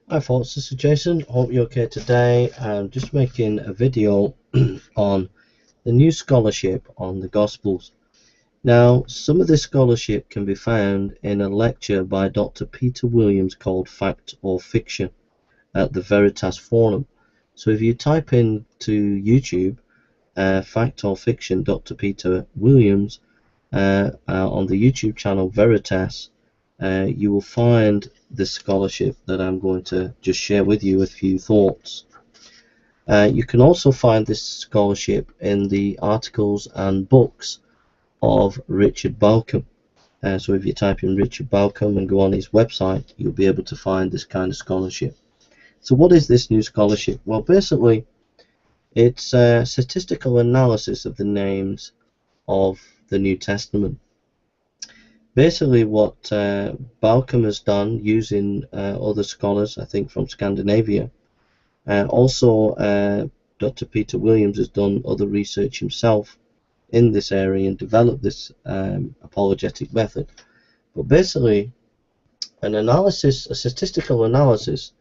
Hi folks, this is Jason. Hope you're okay today. I'm just making a video on the new scholarship on the Gospels. Now, some of this scholarship can be found in a lecture by Dr. Peter Williams called Fact or Fiction at the Veritas Forum. So if you type into YouTube, Fact or Fiction, Dr. Peter Williams, on the YouTube channel Veritas, you will find this scholarship that I'm going to just share with you a few thoughts. You can also find this scholarship in the articles and books of Richard Bauckham. So if you type in Richard Bauckham and go on his website, you'll be able to find this kind of scholarship. So what is this new scholarship? Well, basically, it's a statistical analysis of the names of the New Testament. Basically, what Bauckham has done using other scholars, I think from Scandinavia, also Dr. Peter Williams has done other research himself in this area and developed this apologetic method. But basically, a statistical analysis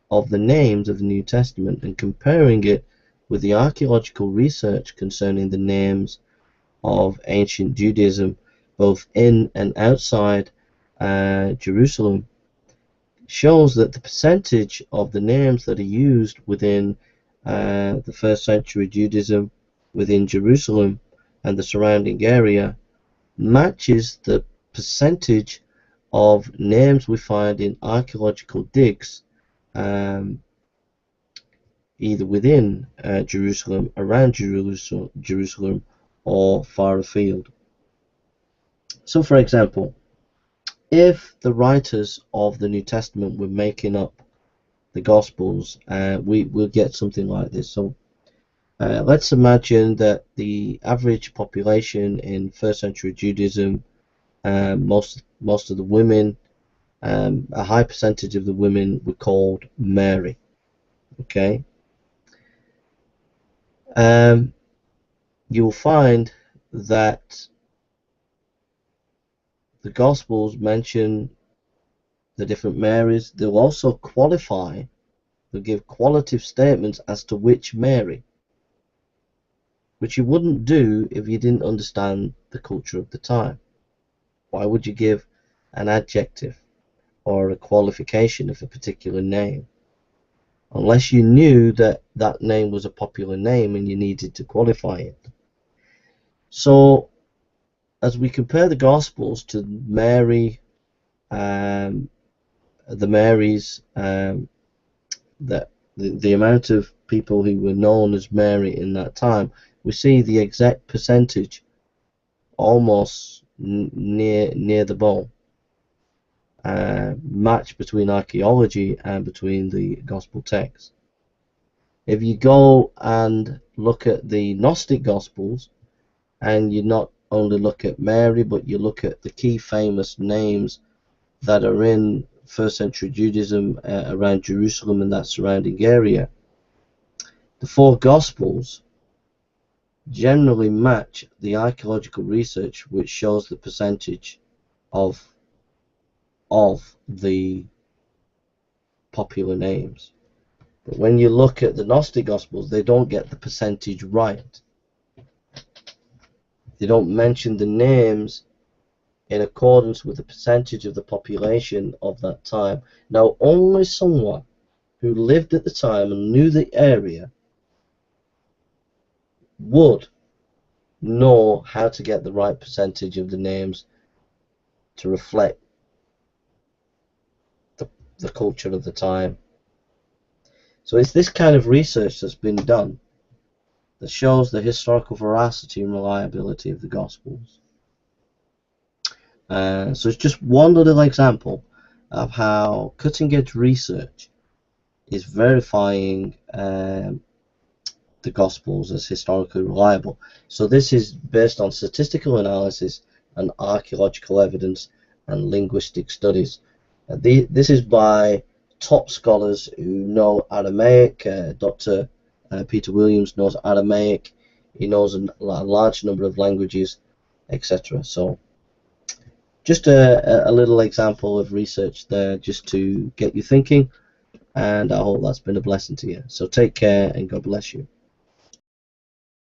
of the names of the New Testament and comparing it with the archaeological research concerning the names of ancient Judaism, both in and outside Jerusalem, shows that the percentage of the names that are used within the first century Judaism within Jerusalem and the surrounding area matches the percentage of names we find in archaeological digs, either within Jerusalem, around Jerusalem, or far afield. So, for example, if the writers of the New Testament were making up the Gospels, we'll get something like this. So let's imagine that the average population in first century Judaism, most of the women, a high percentage of the women were called Mary. Okay, you'll find that the Gospels mention the different Marys. They'll also qualify. They'll give qualitative statements as to which Mary, which you wouldn't do if you didn't understand the culture of the time. Why would you give an adjective or a qualification of a particular name unless you knew that that name was a popular name and you needed to qualify it? So as we compare the Gospels to Mary, the Marys, that the amount of people who were known as Mary in that time, we see the exact percentage almost near the bone, match between archaeology and between the gospel text. If you go and look at the Gnostic Gospels, and you not only look at Mary, but you look at the key famous names that are in first century Judaism around Jerusalem and that surrounding area, the four Gospels generally match the archaeological research which shows the percentage of the popular names. But when you look at the Gnostic Gospels, they don't get the percentage right. They don't mention the names in accordance with the percentage of the population of that time. Now, only someone who lived at the time and knew the area would know how to get the right percentage of the names to reflect the culture of the time. So it's this kind of research that's been done that shows the historical veracity and reliability of the Gospels. So it's just one little example of how cutting-edge research is verifying the Gospels as historically reliable. So this is based on statistical analysis and archaeological evidence and linguistic studies. This is by top scholars who know Aramaic. Dr. Peter Williams knows Aramaic. He knows a large number of languages, etc. So just a little example of research there, just to get you thinking. and I hope that's been a blessing to you. So take care and God bless you.